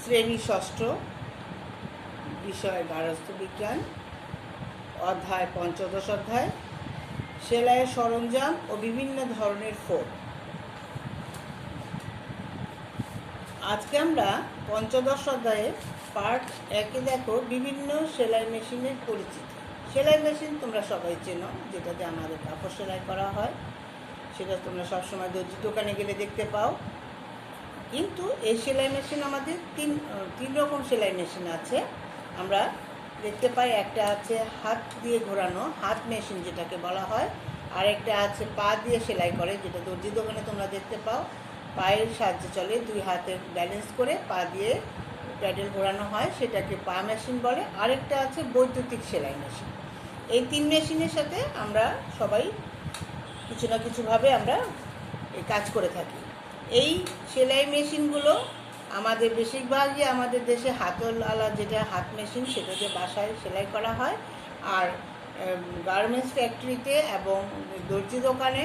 শ্রেণী ষষ্ঠ, বিষয় গার্হস্থ্য বিজ্ঞান, অধ্যায় পঞ্চদশ অধ্যায় সেলাইয়ের সরঞ্জাম ও বিভিন্ন ধরনের ফোম। আজকে আমরা পঞ্চদশ অধ্যায়ে পার্ট একে দেখো বিভিন্ন সেলাই মেশিনের পরিচিতি। সেলাই মেশিন তোমরা সবাই চেনো, যেটাতে আমাদের কাপড় সেলাই করা হয়, সেটা তোমরা সবসময় দর্জি দোকানে গেলে দেখতে পাও। কিন্তু এই সেলাই মেশিন আমাদের তিন রকম সেলাই মেশিন আছে। আমরা দেখতে পাই একটা আছে হাত দিয়ে ঘোরানো, হাত মেশিন যেটাকে বলা হয়, আর একটা আছে পা দিয়ে সেলাই করে, যেটা দর্জি দোকানে তোমরা দেখতে পাও। পায়ের সাহায্যে চলে, দুই হাতে ব্যালেন্স করে পা দিয়ে প্যাডেল ঘোরানো হয়, সেটাকে পা মেশিন বলে। আরেকটা আছে বৈদ্যুতিক সেলাই মেশিন। এই তিন মেশিনের সাথে আমরা সবাই কিছু না কিছুভাবে আমরা এই কাজ করে থাকি। এই সেলাই মেশিনগুলো আমাদের বেশিরভাগই আমাদের দেশে হাতওয়ালা, যেটা হাত মেশিন, সেটাতে বাসায় সেলাই করা হয়। আর গার্মেন্টস ফ্যাক্টরিতে এবং দর্জি দোকানে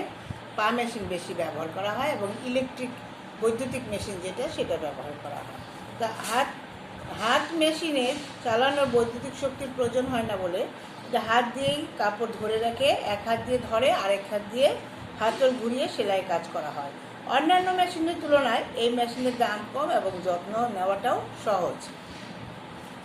পা মেশিন বেশি ব্যবহার করা হয়, এবং ইলেকট্রিক বৈদ্যুতিক মেশিন যেটা, সেটা ব্যবহার করা হয়। তা হাত মেশিনে চালানোর বৈদ্যুতিক শক্তির প্রয়োজন হয় না বলে এটা হাত দিয়েই কাপড় ধরে রাখে, এক হাত দিয়ে ধরে আরেক হাত দিয়ে হাতল ঘুরিয়ে সেলাই কাজ করা হয়। অন্যান্য মেশিনের তুলনায় এই মেশিনের দাম কম এবং যত্ন নেওয়াটাও সহজ।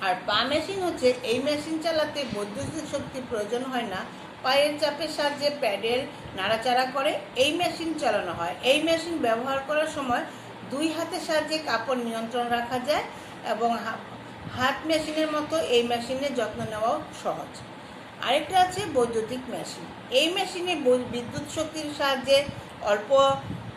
আর পা মেশিন হচ্ছে, এই মেশিন চালাতে বৈদ্যুতিক শক্তির প্রয়োজন হয় না, পায়ের চাপের সাহায্যে প্যাডেল নাড়াচাড়া করে এই মেশিন চালানো হয়। এই মেশিন ব্যবহার করার সময় দুই হাতের সাহায্যে কাপড় নিয়ন্ত্রণ রাখা যায়, এবং হাত মেশিনের মতো এই মেশিনের যত্ন নেওয়াও সহজ। আরেকটা আছে বৈদ্যুতিক মেশিন। এই মেশিনে বিদ্যুৎ শক্তির সাহায্যে অল্প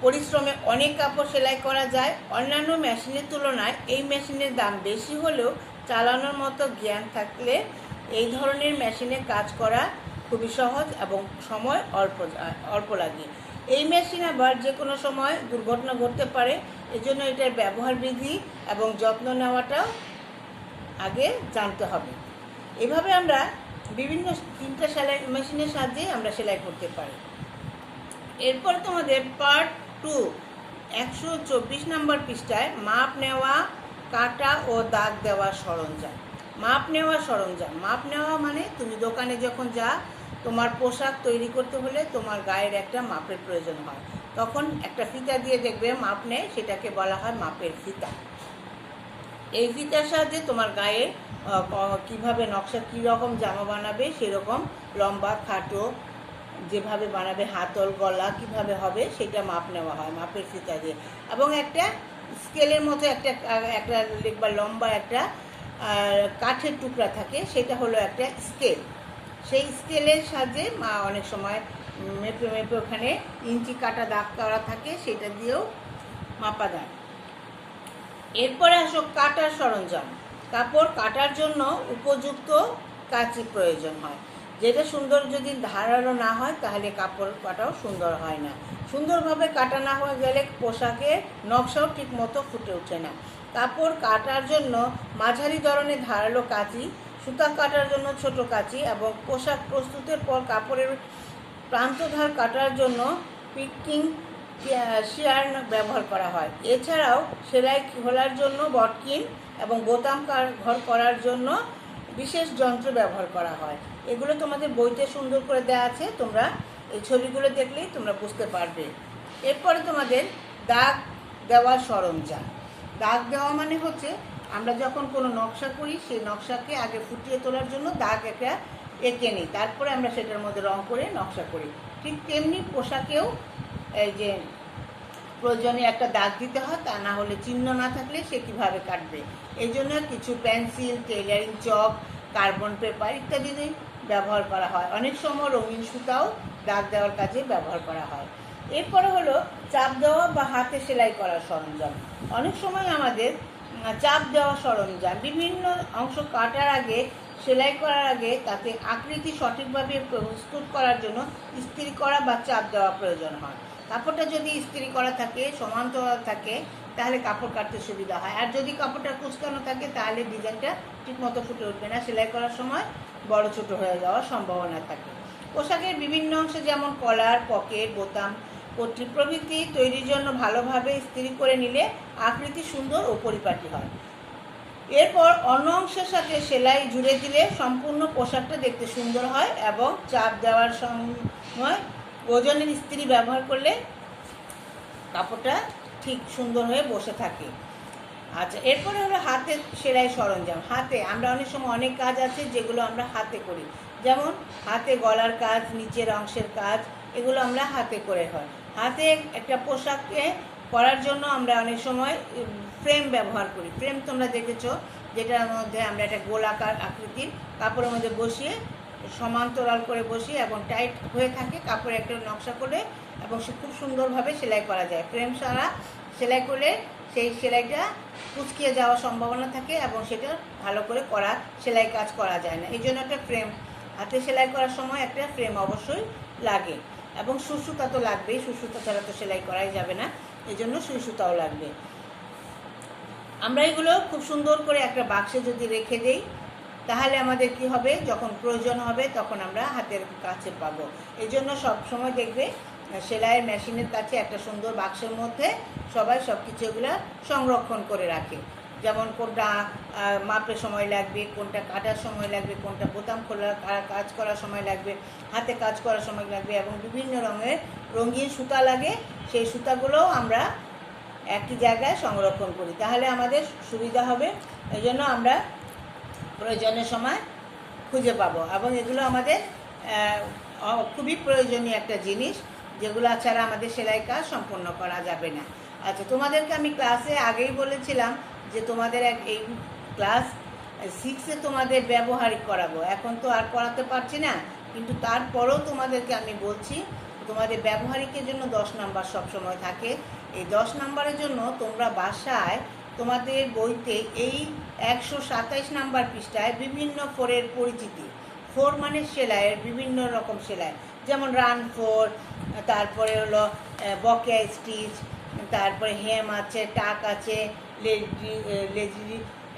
পরিশ্রমে অনেক কাপড় সেলাই করা যায়। অন্যান্য মেশিনের তুলনায় এই মেশিনের দাম বেশি হলেও চালানোর মতো জ্ঞান থাকলে এই ধরনের মেশিনে কাজ করা খুবই সহজ এবং সময় অল্প লাগে। এই মেশিন আবার যে কোনো সময় দুর্ঘটনা ঘটতে পারে, এজন্য এটার ব্যবহার বিধি এবং যত্ন নেওয়াটাও আগে জানতে হবে। এভাবে আমরা বিভিন্ন তিনটা সেলাই মেশিনের সাহায্যে আমরা সেলাই করতে পারি। এরপর তোমাদের পার্ট 2 124 নম্বর পৃষ্ঠায় মাপ নেওয়া, কাটা ও দাগ দেওয়া সরঞ্জাম। মাপ নেওয়া সরঞ্জাম, মাপ নেওয়া মানে তুমি দোকানে যখন তোমার পোশাক তৈরি করতে হলে তোমার গায়ের একটা মাপের প্রয়োজন হয়, তখন একটা ফিতা দিয়ে দেখবে মাপ নেয়, সেটাকে বলা হয় মাপের ফিতা। এই ফিতার সাহায্যে তোমার গায়ে কিভাবে নকশা, কীরকম জামা বানাবে, সেরকম লম্বা খাটো যেভাবে বানাবে, হাতল গলা কিভাবে হবে, সেটা মাপ নেওয়া হয় মাপের ফিতা দিয়ে। এবং একটা স্কেলের মতো একটা লিখবা লম্বা একটা কাঠের টুকরা থাকে, সেটা হলো একটা স্কেল। সেই স্কেলের সাহায্যে অনেক সময় মেপে ওখানে ইঞ্চি কাটা দাগ করা থাকে, সেটা দিয়েও মাপা যায়। এরপরে আসো কাটার সরঞ্জাম। কাপড় কাটার জন্য উপযুক্ত কাঁচি প্রয়োজন হয়, যেটা সুন্দর যদি ধারালো না হয় তাহলে কাপড় কাটাও সুন্দর হয় না। সুন্দরভাবে কাটা না হয়ে গেলে পোশাকের নকশাও ঠিক মতো ফুটে ওঠে না। কাপড় কাটার জন্য মাঝারি ধরনের ধারালো কাঁচি, সুতা কাটার জন্য ছোট কাঁচি, এবং পোশাক প্রস্তুতের পর কাপড়ের প্রান্তধার কাটার জন্য পিকিং শিয়ার ব্যবহার করা হয়। এছাড়াও সেলাই খোলার জন্য বটকিন এবং বোতাম ঘর করার জন্য বিশেষ যন্ত্র ব্যবহার করা হয়। এগুলো তোমাদের বইতে সুন্দর করে দেওয়া আছে, তোমরা এই ছবিগুলো দেখলেই তোমরা বুঝতে পারবে। এরপরে তোমাদের দাগ দেওয়ার সরঞ্জাম। দাগ দেওয়া মানে হচ্ছে, আমরা যখন কোনো নকশা করি, সেই নকশাকে আগে ফুটিয়ে তোলার জন্য দাগ একটা এঁকে নিই, তারপরে আমরা সেটার মধ্যে রং করে নকশা করি। ঠিক তেমনি পোশাকেও এই যে প্রয়োজনে একটা দাগ দিতে হয়, তা না হলে চিহ্ন না থাকলে সে কীভাবে কাটবে। এই জন্য কিছু পেন্সিল, টেইলারিং চক, কার্বন পেপার ইত্যাদি ব্যবহার করা হয়। অনেক সময় রঙিন সুতাও দাগ দেওয়ার কাজে ব্যবহার করা হয়। এরপরে হলো চাপ দেওয়া বা হাতে সেলাই করার সরঞ্জাম। অনেক সময় আমাদের চাপ দেওয়া সরঞ্জাম, বিভিন্ন অংশ কাটার আগে, সেলাই করার আগে তাতে আকৃতি সঠিকভাবে প্রস্তুত করার জন্য ইস্ত্রি করা বা চাপ দেওয়া প্রয়োজন হয়। কাপড়টা যদি ইস্ত্রি করা থাকে, সমান্তরাল থাকে, তাহলে কাপড় কাটতে সুবিধা হয়। আর যদি কাপড়টা কুচকানো থাকে তাহলে ডিজাইনটা ঠিকমতো ফুটে উঠবে না, সেলাই করার সময় বড় ছোট হয়ে যাওয়ার সম্ভাবনা থাকে। পোশাকের বিভিন্ন অংশে যেমন কলার, পকেট, বোতাম, পট্টি প্রভৃতি তৈরির জন্য ভালোভাবে ইস্ত্রি করে নিলে আকৃতি সুন্দর ও পরিপাটি হয়। এরপর অন্য অংশের সাথে সেলাই জুড়ে দিলে সম্পূর্ণ পোশাকটা দেখতে সুন্দর হয় এবং চাপ দেওয়ার সময় ওজনের ইস্ত্রি ব্যবহার করলে কাপড়টা ঠিক সুন্দর হয়ে বসে থাকে। আচ্ছা, এরপরে হলো হাতের সেলাই সরঞ্জাম। হাতে আমরা অনেক সময় অনেক কাজ আছে যেগুলো আমরা হাতে করি, যেমন হাতে গলার কাজ, নিচের অংশের কাজ, এগুলো আমরা হাতে করে হয়। হাতে একটা পোশাককে করার জন্য আমরা অনেক সময় ফ্রেম ব্যবহার করি। ফ্রেম তোমরা দেখেছো, যেটার মধ্যে আমরা একটা গোলাকার আকৃতির কাপড়ের মধ্যে বসিয়ে সমান্তরাল করে বসিয়ে এবং টাইট হয়ে থাকে কাপড়ে একটা নকশা করে এবং সে খুব সুন্দরভাবে সেলাই করা যায়। ফ্রেম ছাড়া সেলাই করলে সেই সেলাইটা কুচকিয়ে যাওয়ার সম্ভাবনা থাকে এবং সেটা ভালো করে সেলাই কাজ করা যায় না। এই জন্য একটা ফ্রেম, হাতে সেলাই করার সময় একটা ফ্রেম অবশ্যই লাগে এবং সুতা তো লাগবেই, সুতা ছাড়া তো সেলাই করাই যাবে না, এই জন্য সুতাও লাগবে। আমরা এগুলো খুব সুন্দর করে একটা বাক্সে যদি রেখে দেই তাহলে আমাদের কি হবে, যখন প্রয়োজন হবে তখন আমরা হাতের কাছে পাবো। এই জন্য সবসময় দেখবে সেলাইয়ের মেশিনের কাছে একটা সুন্দর বাক্সের মধ্যে সবাই সব কিছু এগুলো সংরক্ষণ করে রাখে, যেমন কোনটা মাপের সময় লাগবে, কোনটা কাটার সময় লাগবে, কোনটা বোতাম খোলার কাজ করার সময় লাগবে, হাতে কাজ করার সময় লাগবে এবং বিভিন্ন রঙের রঙিন সুতা লাগে। সেই সুতাগুলোও আমরা একই জায়গায় সংরক্ষণ করি, তাহলে আমাদের সুবিধা হবে। এই জন্য আমরা প্রয়োজনের সময় খুঁজে পাবো এবং এগুলো আমাদের খুবই প্রয়োজনীয় একটা জিনিস, যেগুলো ছাড়া আমাদের সেলাই কাজ সম্পূর্ণ করা যাবে না। আচ্ছা, তোমাদেরকে আমি ক্লাসে আগেই বলেছিলাম যে তোমাদের এই ক্লাস 6-এ তোমাদের ব্যবহারিক করাবো। এখন তো আর পড়াতে পারছি না, কিন্তু তারপরেও তোমাদেরকে আমি বলছি তোমাদের ব্যবহারিকের জন্য 10 নাম্বার সবসময় থাকে। এই 10 নাম্বারের জন্য তোমরা বাসায় তোমাদের বইতে এই 127 নাম্বার পৃষ্ঠায় বিভিন্ন ফোরের পরিচিতি, ফোর মানে সেলাইয়ের বিভিন্ন রকম সেলাই, যেমন রান ফোর, তারপরে হলো বকেয়া স্টিচ, তারপরে হেম আছে, টাক আছে,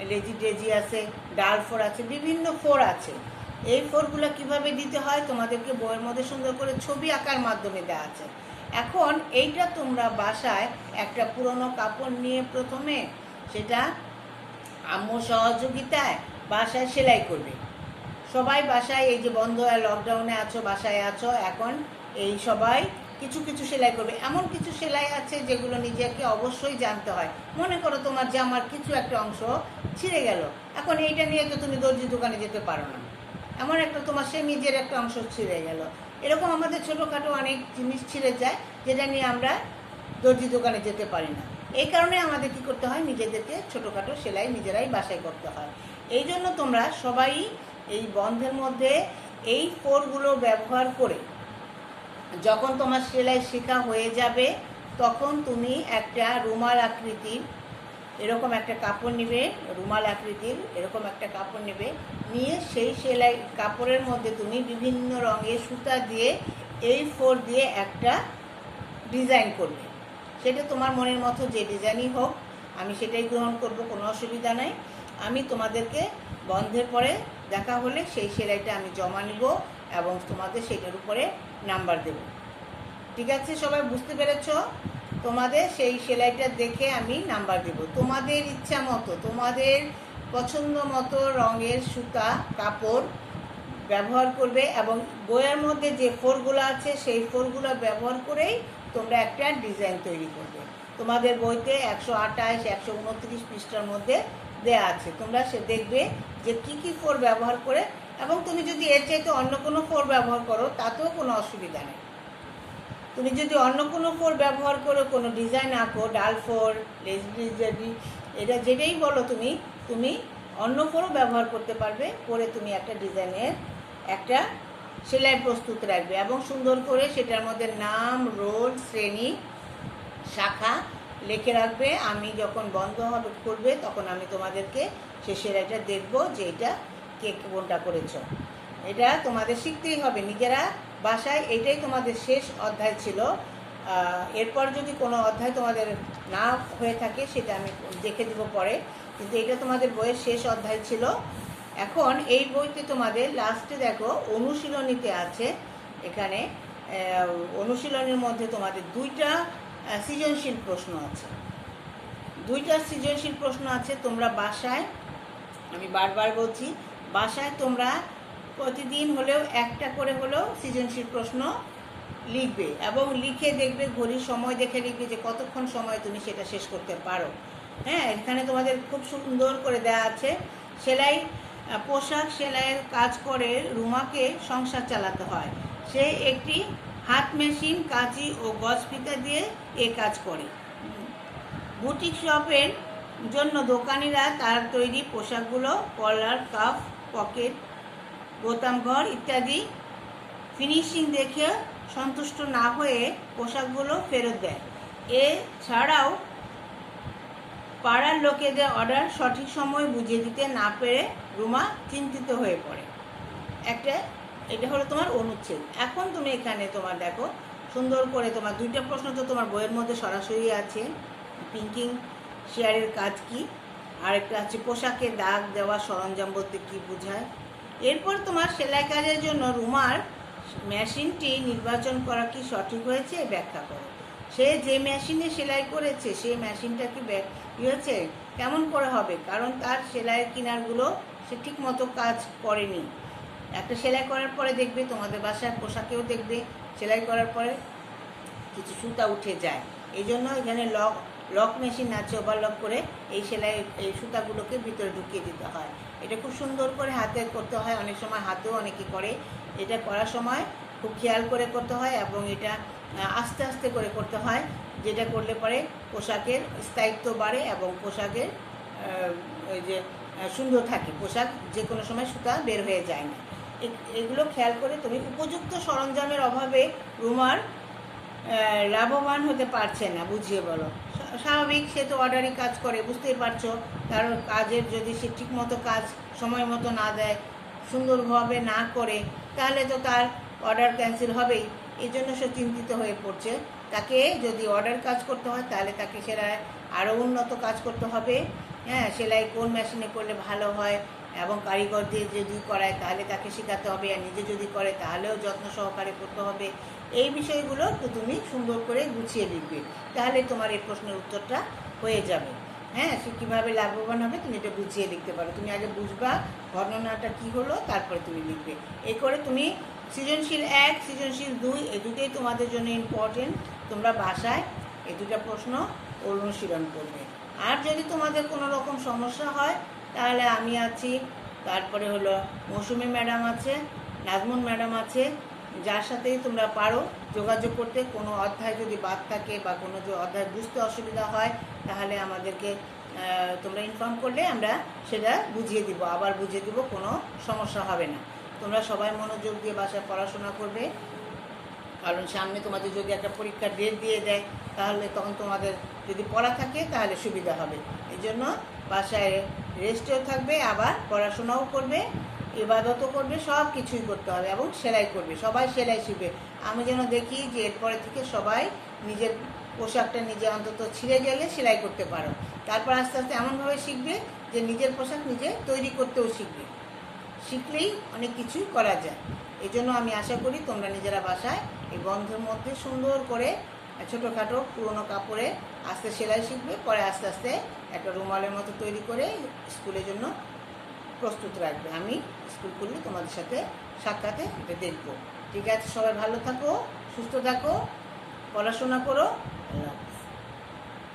লেজি ডেজি আছে, ডাল ফোর আছে, বিভিন্ন ফোর আছে। এই ফোরগুলো কিভাবে দিতে হয় তোমাদেরকে বইয়ের মধ্যে সুন্দর করে ছবি আঁকার মাধ্যমে দেওয়া আছে। এখন এইটা তোমরা বাসায় একটা পুরনো কাপড় নিয়ে প্রথমে সেটা আম্মুর সহযোগিতায় বাসায় সেলাই করবে। সবাই বাসায়, এই যে বন্ধ লকডাউনে আছো, বাসায় আছো, এখন এই সবাই কিছু কিছু সেলাই করবে। এমন কিছু সেলাই আছে যেগুলো নিজেকে অবশ্যই জানতে হয়। মনে করো তোমার জামার কিছু একটা অংশ ছিঁড়ে গেল, এখন এইটা নিয়ে তো তুমি দর্জি দোকানে যেতে পারো না, এমন একটা তোমার সেমিজের একটা অংশ ছিঁড়ে গেল। এরকম আমাদের ছোটোখাটো অনেক জিনিস ছিঁড়ে যায় যেটা নিয়ে আমরা দর্জি দোকানে যেতে পারি না। এই কারণে আমাদের কি করতে হয়, নিজেদেরকে ছোটোখাটো সেলাই নিজেরাই বাসায় করতে হয়। এই জন্য তোমরা সবাই এই বন্ধের মধ্যে এই ফোরগুলো ব্যবহার করে যখন তোমার সেলাই শেখা হয়ে যাবে তখন তুমি একটা রুমাল আকৃতির এরকম একটা কাপড় নেবে, রুমাল আকৃতির এরকম একটা কাপড় নেবে, নিয়ে সেই সেলাই কাপড়ের মধ্যে তুমি বিভিন্ন রঙের সুতা দিয়ে এই ফোর দিয়ে একটা ডিজাইন করবে। সেটা তোমার মনের মতো যে ডিজাইনই হোক, আমি সেটাই গ্রহণ করব, কোনো অসুবিধা নাই। আমি তোমাদেরকে বন্ধের পরে দেখা হলে সেই সেলাইটা আমি জমা নিব এবং তোমাদের সেটার উপরে নাম্বার দেব। ঠিক আছে, সবাই বুঝতে পেরেছ? তোমাদের সেই সেলাইটা দেখে আমি নাম্বার দেব। তোমাদের ইচ্ছা মতো, তোমাদের পছন্দ মতো রঙের সুতা কাপড় ব্যবহার করবে এবং বইয়ের মধ্যে যে ফোরগুলো আছে সেই ফোরগুলো ব্যবহার করেই তোমরা একটা ডিজাইন তৈরি করবে। তোমাদের বইতে 128, 129 পৃষ্ঠার মধ্যে দেয়া আছে, তোমরা সে দেখবে যে কি কি ফোর ব্যবহার করে, এবং তুমি যদি এর চাইতে অন্য কোনো ফোর ব্যবহার করো তাতেও কোনো অসুবিধা নেই। তুমি যদি অন্য কোনো ফোর ব্যবহার করো, কোনো ডিজাইন আঁকো, ডাল ফোর, লেজি, এটা যেটাই বলো তুমি তুমি অন্য ফোরও ব্যবহার করতে পারবে, করে তুমি একটা ডিজাইনের একটা সেলাই প্রস্তুত রাখবে এবং সুন্দর করে সেটার মধ্যে নাম, রোল, শ্রেণী, শাখা লিখে রাখবে। আমি যখন বন্ধ হবে করবে তখন আমি তোমাদেরকে সে সেলাইটা দেখবো যে এটা কে কোনটা করেছ। এটা তোমাদের শিখতেই হবে নিজেরা বাসায়। এটাই তোমাদের শেষ অধ্যায় ছিল। এরপর যদি কোনো অধ্যায় তোমাদের না হয়ে থাকে সেটা আমি দেখে দেবো পরে, কিন্তু এটা তোমাদের বইয়ের শেষ অধ্যায় ছিল। এখন এই বইতে তোমাদের লাস্টে দেখো অনুশীলনীতে আছে, এখানে অনুশীলনীর মধ্যে তোমাদের 2টা সৃজনশীল প্রশ্ন আছে। 2টা সৃজনশীল প্রশ্ন আছে, তোমরা বাসায় আমি বারবার বলছি, বাসায় তোমরা প্রতিদিন হলেও একটা করে হলেও সৃজনশীল প্রশ্ন লিখবে এবং লিখে দেখবে, ঘড়ির সময় দেখে লিখবে যে কতক্ষণ সময় তুমি সেটা শেষ করতে পারো। হ্যাঁ, এখানে তোমাদের খুব সুন্দর করে দেওয়া আছে সেলাই, পোশাক সেলাইয়ের কাজ করে রুমাকে সংসার চালাতে হয়। সে একটি হাত মেশিন, কাঁচি ও গজ ফিতা দিয়ে এ কাজ করে। বুটিক শপের জন্য দোকানিরা তার তৈরি পোশাকগুলো কলার, কাফ, পকেট, বোতাম ঘর ইত্যাদি ফিনিশিং দেখে সন্তুষ্ট না হয়ে পোশাকগুলো ফেরত দেয়। এছাড়াও পাড়ার লোকেদের অর্ডার সঠিক সময় বুঝিয়ে দিতে না পেরে রুমা চিন্তিত হয়ে পড়ে। এটা হলো তোমার অনুচ্ছেদ। এখন তুমি এখানে তোমার দেখো সুন্দর করে তোমার দুইটা প্রশ্ন তো তোমার বইয়ের মধ্যে সরাসরি আছে, পিঙ্কিং শেয়ারের কাজ কি, আর একটা আছে পোশাকে দাগ দেওয়া সরঞ্জাম বলতে কী বোঝায়। এরপর তোমার সেলাই কাজের জন্য রুমার মেশিনটি নির্বাচন করা কি সঠিক হয়েছে ব্যাখ্যা করো। সে যে মেশিনে সেলাই করেছে সেই মেশিনটা কি হয়েছে, কেমন করে হবে, কারণ তার সেলাইয়ের কিনারগুলো সে ঠিক মতো কাজ করেনি। একটা সেলাই করার পরে দেখবে, তোমাদের বাসার পোশাকেও দেখবে সেলাই করার পরে কিছু সুতা উঠে যায়। এই জন্য এখানে লক মেশিন আছে, ওভারলক করে এই এই সুতাগুলোকে ভিতরে ঢুকিয়ে দিতে হয়। এটা খুব সুন্দর করে হাতে করতে হয়, অনেক সময় হাতেও অনেকে করে। এটা করার সময় খুব খেয়াল করে করতে হয় এবং এটা আস্তে আস্তে করে করতে হয়, যেটা করলে পরে পোশাকের স্থায়িত্ব বাড়ে এবং পোশাকের ওই যে সুন্দর থাকে, পোশাক যে কোনো সময় সুতা বের হয়ে যায় না। এগুলো খেয়াল করে তুমি উপযুক্ত সরঞ্জামের অভাবে রুমার লাভবান হতে পারছে না, বুঝিয়ে বলো। স্বাভাবিক, সে তো অর্ডারই কাজ করে, বুঝতেই পারছো। কারণ কাজের যদি সে ঠিক মতো কাজ সময় মতো না দেয়, সুন্দরভাবে না করে, তাহলে তো তার অর্ডার ক্যান্সেল হবেই। এই জন্য সে চিন্তিত হয়ে পড়ছে। তাকে যদি অর্ডার কাজ করতে হয় তাহলে তাকে সেলাই আরও উন্নত কাজ করতে হবে। হ্যাঁ, সেলাই কোন মেশিনে করলে ভালো হয় এবং কারিগর দিয়ে যদি করায় তাহলে তাকে শেখাতে হবে, আর নিজে যদি করে তাহলেও যত্ন সহকারে করতে হবে। এই বিষয়গুলো তো তুমি সুন্দর করে গুছিয়ে লিখবে, তাহলে তোমার এই প্রশ্নের উত্তরটা হয়ে যাবে। হ্যাঁ, সে কীভাবে লাভবান হবে তুমি এটা গুছিয়ে লিখতে পারো। তুমি আগে বুঝবা ঘটনাটা কী হলো, তারপরে তুমি লিখবে। এই করে তুমি সৃজনশীল 1, সৃজনশীল 2 এই দুটোই তোমাদের জন্য ইম্পর্টেন্ট। তোমরা বাসায় এই দুটো প্রশ্ন অনুশীলন করবে। আর যদি তোমাদের কোনো রকম সমস্যা হয় তাহলে আমি আছি, তারপরে হলো মৌসুমী ম্যাডাম আছে, নাজমুন ম্যাডাম আছে, যার সাথেই তোমরা পারো যোগাযোগ করতে। কোনো অধ্যায় যদি বাদ থাকে বা কোনো যে অধ্যায় বুঝতে অসুবিধা হয় তাহলে আমাদেরকে তোমরা ইনফর্ম করলে আমরা সেটা বুঝিয়ে দিব, আবার বুঝিয়ে দিব, কোনো সমস্যা হবে না। তোমরা সবাই মনোযোগ দিয়ে বাসায় পড়াশোনা করবে, কারণ সামনে তোমাদের যদি একটা পরীক্ষার ডেট দিয়ে দেয় তাহলে তখন তোমাদের যদি পড়া থাকে তাহলে সুবিধা হবে। এই জন্য বাসায় রেস্টেও থাকবে, আবার পড়াশোনাও করবে, ইবাদতও করবে, সব কিছুই করতে হবে এবং সেলাই করবে। সবাই সেলাই শিখবে। আমি যেন দেখি যে এরপরে থেকে সবাই নিজের পোশাকটা নিজে অন্তত ছিঁড়ে গেলে সেলাই করতে পারো। তারপর আস্তে আস্তে এমনভাবে শিখবে যে নিজের পোশাক নিজে তৈরি করতেও শিখবে। শিখলেই অনেক কিছুই করা যায়। এই জন্য আমি আশা করি তোমরা নিজেরা বাসায় এই বন্ধের মধ্যে সুন্দর করে ছোটোখাটো পুরোনো কাপড়ে আস্তে সেলাই শিখবে, পরে আস্তে আস্তে একটা রুমালের মতো তৈরি করে স্কুলের জন্য প্রস্তুত রাখবে। আমি স্কুল করলে তোমাদের সাথে সাক্ষাতে এটা দেখবো। ঠিক আছে, সবাই ভালো থাকো, সুস্থ থাকো, পড়াশোনা করো।